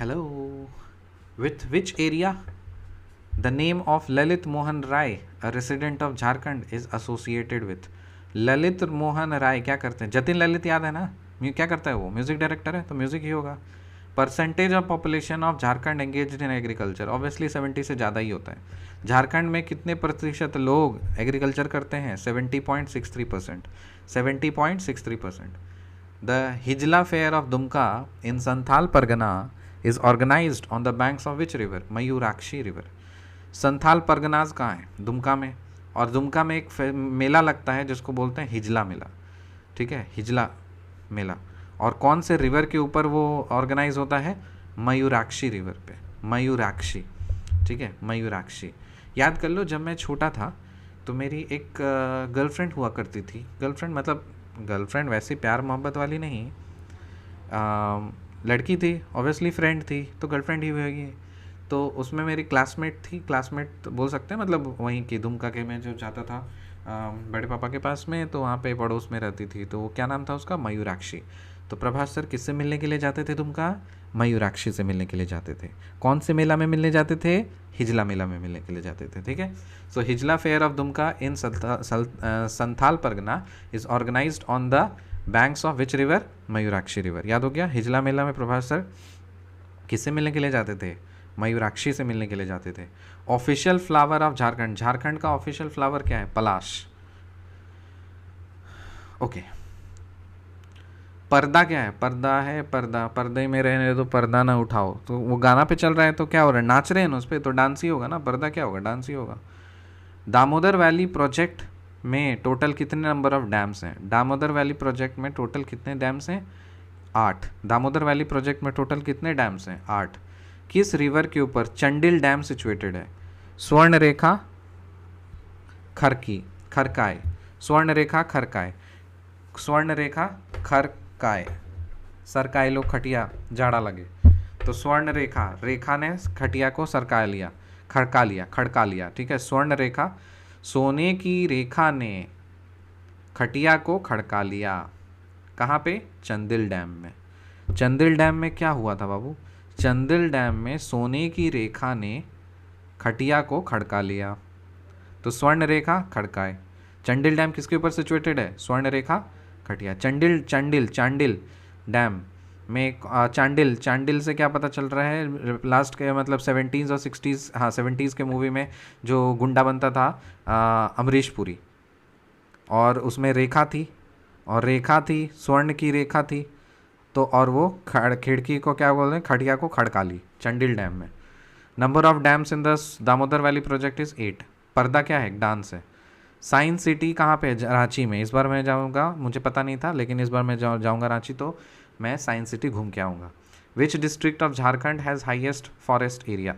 Hello. With which area the name of Lalit Mohan Rai, a resident of Jharkhand, is associated with? Lalit Mohan राय क्या करते हैं? जतिन ललित याद है ना? क्या करता है वो? म्यूजिक डायरेक्टर है, तो म्यूजिक ही होगा. Percentage of population of Jharkhand engaged in agriculture, obviously 70 से ज़्यादा ही होता है. झारखंड में कितने प्रतिशत लोग एग्रीकल्चर करते हैं? 70.63%. 70.63%. The Hijla fair of Dumka in Santhal Pargana is organized on the banks of which river? Mayurakshi river. Santhal Parganas कहाँ है? दुमका में. और दुमका में एक मेला लगता है जिसको बोलते हैं हिजला मेला. ठीक है, हिजला मेला. और कौन से रिवर के ऊपर वो ऑर्गेनाइज होता है? मयूराक्षी रिवर पे. मयूराक्षी. ठीक है, मयूराक्षी. याद कर लो, जब मैं छोटा था तो मेरी एक गर्लफ्रेंड हुआ करती थी. गर्लफ्रेंड मतलब गर्लफ्रेंड वैसी प्यार मोहब्बत वाली नहीं, लड़की थी, ऑब्वियसली फ्रेंड थी तो गर्लफ्रेंड ही होगी. तो उसमें मेरी क्लासमेट थी, क्लासमेट बोल सकते हैं, मतलब वहीं की दुमका के में जो जाता था बड़े पापा के पास में, तो वहाँ पे पड़ोस में रहती थी. तो क्या नाम था उसका? मयूराक्षी. तो प्रभास सर किससे मिलने के लिए जाते थे दुमका? मयूराक्षी से मिलने के लिए जाते थे. कौन से मेला में मिलने जाते थे? हिजला मेला में मिलने के लिए जाते थे. ठीक है. So Hijla fair of Dumka in Santhal Pargana is organised on the banks of which river? Mayurakshi river. याद हो गया. हिजला मेला में प्रभास सर किससे मिलने के लिए जाते थे? मयूराक्षी से मिलने के लिए जाते थे. Official flower of Jharkhand, Jharkhand का ऑफिशियल फ्लावर क्या है? पलाश. ओके. पर्दा क्या है? पर्दा है, पर्दा. पर्दे में रहने दो, पर्दा ना उठाओ. तो वो गाना पे चल रहा है तो क्या हो रहा है? नाच रहे हैं उस पर, तो डांस ही होगा ना. पर्दा क्या होगा? डांस ही होगा. दामोदर वैली प्रोजेक्ट में टोटल कितने नंबर ऑफ डैम्स हैं? दामोदर वैली प्रोजेक्ट में टोटल कितने डैम्स हैं? 8. दामोदर वैली प्रोजेक्ट में टोटल कितने डैम्स हैं? 8. किस रिवर के ऊपर चंडिल डैम सिचुएटेड है? स्वर्ण रेखा, खरकी, खरकाय. स्वर्ण रेखा, खरकाय. स्वर्ण रेखा, खरकाय. सरकाय लो खटिया, जाड़ा लगे. तो स्वर्ण रेखा, रेखा ने खटिया को सरका लिया, खड़का लिया, खड़का लिया. ठीक है. स्वर्ण रेखा, सोने की रेखा ने खटिया को खड़का लिया. कहाँ पे? चंदिल डैम में. चंदिल डैम में क्या हुआ था बाबू? चंदिल डैम में सोने की रेखा ने खटिया को खड़का लिया. तो स्वर्ण रेखा, खड़काए. चंडिल डैम किसके ऊपर सिचुएटेड है? स्वर्ण रेखा, खटिया. चांडिल डैम में चांडिल से क्या पता चल रहा है? लास्ट के मतलब 70s और 60s, हाँ 70s के मूवी में जो गुंडा बनता था अमरीश पुरी, और उसमें रेखा थी, और रेखा थी, स्वर्ण की रेखा थी. तो और वो खिड़की को क्या बोल रहे हैं? खटिया को खड़का ली चंडिल डैम में. Number of dams in the Damodar valley project is 8. पर्दा क्या है? डांस है. साइंस सिटी कहाँ पे है? रांची में. इस बार मैं जाऊँगा, मुझे पता नहीं था, लेकिन इस बार मैं जाऊँगा रांची, तो मैं साइंस सिटी घूम के आऊँगा. Which district of Jharkhand has highest forest area?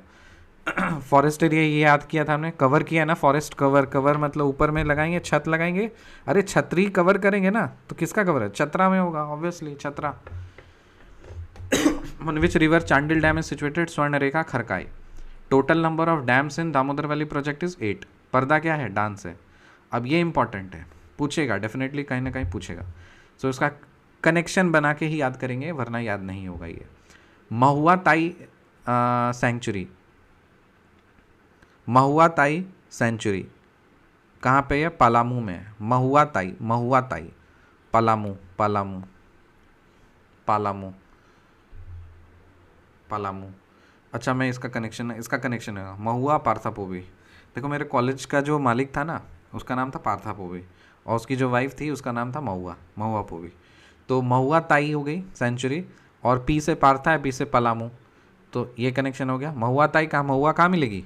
Forest area ये याद किया था हमने, कवर किया ना. फॉरेस्ट कवर, कवर मतलब ऊपर में लगाएंगे, छत लगाएंगे. अरे छतरी कवर करेंगे ना, तो किसका कवर है? छतरा में होगा, obviously Chatra. Which river Chandil dam is situated? Swarnarekha, Kharkai. Total number of dams in Damodar valley project is 8. पर्दा क्या है? डांस है. अब ये इंपॉर्टेंट है, पूछेगा डेफिनेटली, कहीं ना कहीं पूछेगा. सो इसका कनेक्शन बना के ही याद करेंगे, वरना याद नहीं होगा ये. महुआ ताई सेंचुरी, महुआ ताई सेंचुरी कहाँ पे है? पलामू में. महुआ ताई, महुआ ताई, पलामू, पलामू, पलामू, पलामू. अच्छा, मैं इसका कनेक्शन है महुआ पार्थापोवी. देखो, मेरे कॉलेज का जो मालिक था ना, उसका नाम था पार्थापोवी, और उसकी जो वाइफ थी उसका नाम था महुआ पोवी. तो महुआ ताई हो गई सेंचुरी, और पी से पार्था है, पी से पलामू, तो ये कनेक्शन हो गया. महुआ ताई कहाँ, महुआ कहाँ मिलेगी?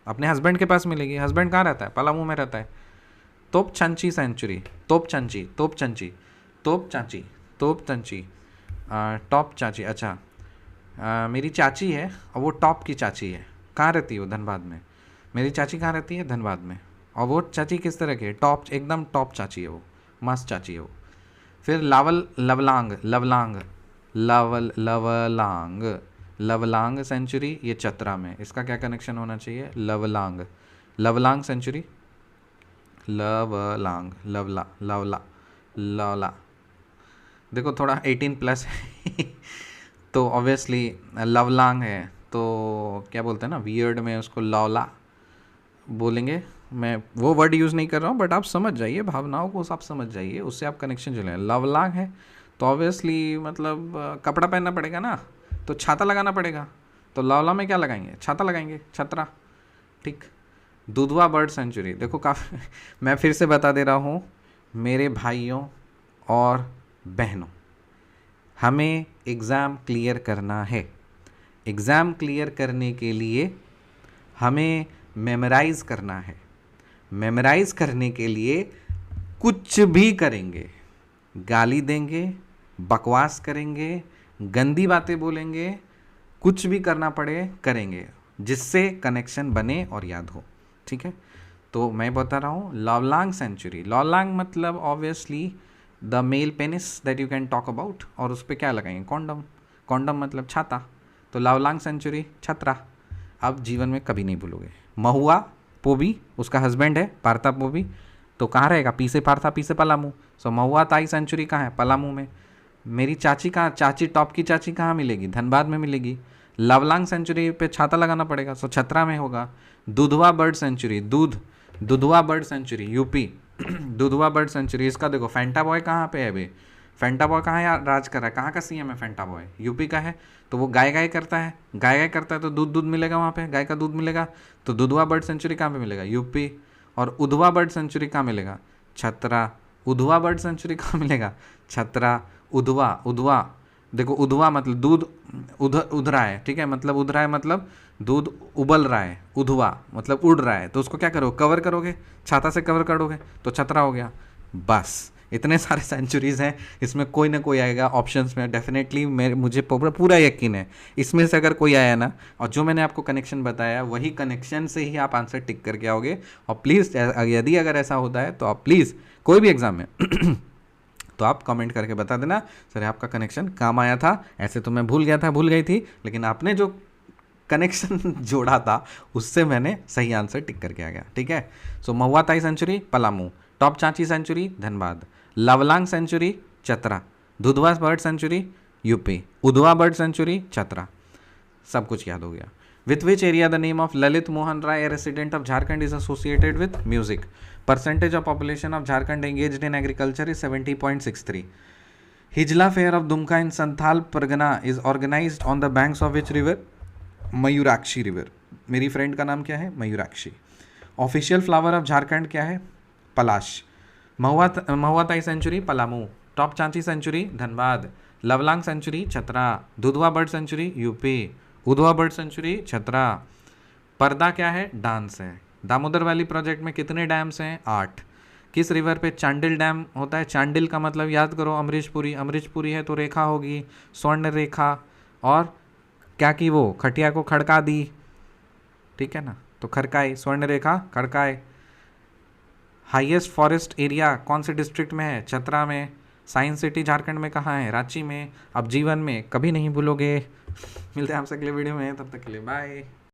अपने हस्बैंड के पास मिलेगी. हस्बैंड कहाँ रहता है? पलामू में रहता है. तोप चंची सेंचुरी, तोप चंची, तोप चंची, तोप चाची, तोप चंची, टॉप चाची. अच्छा, मेरी चाची है और वो टॉप की चाची है. कहाँ रहती है वो? धनबाद में. मेरी चाची कहाँ रहती है? धनबाद में. और वो चाची किस तरह की है? टॉप, एकदम टॉप चाची है वो, मस्त चाची है वो. फिर लवलांग, लवलांग, लवलांग सेंचुरी, ये चतरा में. इसका क्या कनेक्शन होना चाहिए? लवलांग सेंचुरी, लवलांग, लवला. देखो थोड़ा 18+ है तो ऑब्वियसली लवलांग है, तो क्या बोलते हैं ना वियर्ड में उसको लौला बोलेंगे। मैं वो वर्ड यूज़ नहीं कर रहा हूँ, बट आप समझ जाइए, भावनाओं को आप समझ जाइए, उससे आप कनेक्शन जो लें। लवलांग है तो ऑब्वियसली मतलब कपड़ा पहनना पड़ेगा ना, तो छाता लगाना पड़ेगा। तो लवला में क्या लगाएंगे? छाता लगाएंगे, छतरा। ठीक। दुधवा बर्ड सेंचुरी, देखो काफ़ी मैं फिर से बता दे रहा हूँ मेरे भाइयों और बहनों, हमें एग्ज़ाम क्लियर करना है। एग्ज़ाम क्लियर करने के लिए हमें मेमोराइज़ करना है। मेमोराइज़ करने के लिए कुछ भी करेंगे, गाली देंगे, बकवास करेंगे, गंदी बातें बोलेंगे, कुछ भी करना पड़े करेंगे, जिससे कनेक्शन बने और याद हो। ठीक है, तो मैं बता रहा हूँ लवलांग सेंचुरी। लवलांग मतलब obviously the male penis that you can talk about, और उस पर क्या लगाएंगे? कॉन्डम। कॉन्डम मतलब छाता, तो लवलांग सेंचुरी छतरा। अब जीवन में कभी नहीं भूलोगे। महुआ पोबी, उसका हस्बैंड है पार्था पोबी, तो कहाँ रहेगा? पीसे पार्था पीसे पलामू। सो महुआ ताई सेंचुरी कहाँ है? पलामू में। मेरी चाची कहाँ? चाची टॉप की चाची कहाँ मिलेगी? धनबाद में मिलेगी। लवलांग सेंचुरी पे छाता लगाना पड़ेगा, सो छतरा में होगा। Dudhwa bird century, Dudhwa bird sanctuary UP Dudhwa bird century, इसका देखो फैंटा बॉय कहाँ पे है अभी? फैंटा बॉय कहाँ यार राज कर रहा है? कहाँ का सीएम है फैंटा बॉय? यूपी का है। तो वो गाय गाय करता है, गाय गाय करता है तो दूध मिलेगा वहाँ पे, गाय का दूध मिलेगा। तो दुधवा बर्ड सेंचुरी कहाँ पे मिलेगा? यूपी। और उधवा बर्ड सेंचुरी कहाँ मिलेगा? छतरा। उधवा बर्ड सेंचुरी कहाँ मिलेगा? छतरा। उधवा, उधवा देखो, उधवा मतलब दूध उध रहा है, ठीक है, मतलब उध रहा है मतलब दूध उबल रहा है। उधवा मतलब उड़ रहा है, तो उसको क्या करोगे? कवर करोगे, छाता से कवर करोगे, तो छतरा हो गया। बस इतने सारे सेंचुरीज़ हैं, इसमें कोई ना कोई आएगा ऑप्शंस में डेफिनेटली। मुझे पूरा यकीन है इसमें से अगर कोई आया ना, और जो मैंने आपको कनेक्शन बताया वही कनेक्शन से ही आप आंसर टिक करके आओगे। और प्लीज़ यदि अगर ऐसा होता है तो आप प्लीज़ कोई भी एग्ज़ाम में तो आप कमेंट करके बता देना सर आपका कनेक्शन काम आया था, ऐसे तो मैं भूल गई थी, लेकिन आपने जो कनेक्शन जोड़ा था उससे मैंने सही आंसर टिक करके आ गया। ठीक है, सो महुआ ताई sanctuary Palamu, Topchanchi sanctuary Dhanbad, Lawalong sanctuary Chatra, Dudhwa bird sanctuary UP, Udhwa bird sanctuary Chatra. सब कुछ याद हो गया। With which area the name of Lalit Mohan Rai, a resident of Jharkhand, is associated with music? Percentage of population of Jharkhand engaged in agriculture is 70.63। Hijla fair of Dumka in Santhal Pargana is organised on the banks of which river? Mayurakshi river. मेरी friend का नाम क्या है? Mayurakshi. Official flower of Jharkhand क्या है? पलाश। महुआ ताई sanctuary Palamu, Topchanchi sanctuary Dhanbad, Lawalong sanctuary Chatra, Dudhwa bird sanctuary UP, Udhwa bird sanctuary Chatra. पर्दा क्या है? डांस है। दामोदर वैली प्रोजेक्ट में कितने डैम्स हैं? 8। किस रिवर पे चांडिल डैम होता है? चांडिल का मतलब याद करो अमरीशपुरी, अमरीशपुरी है तो रेखा होगी, स्वर्ण रेखा। और क्या की वो खटिया को खड़का दी, ठीक है ना, तो खड़काई, स्वर्ण रेखा खड़काए। हाईएस्ट फॉरेस्ट एरिया कौन से डिस्ट्रिक्ट में है? चतरा में। साइंस सिटी झारखंड में कहाँ है? रांची में। अब जीवन में कभी नहीं भूलोगे। मिलते हैं आपसे अगले वीडियो में, तब तक के लिए बाय।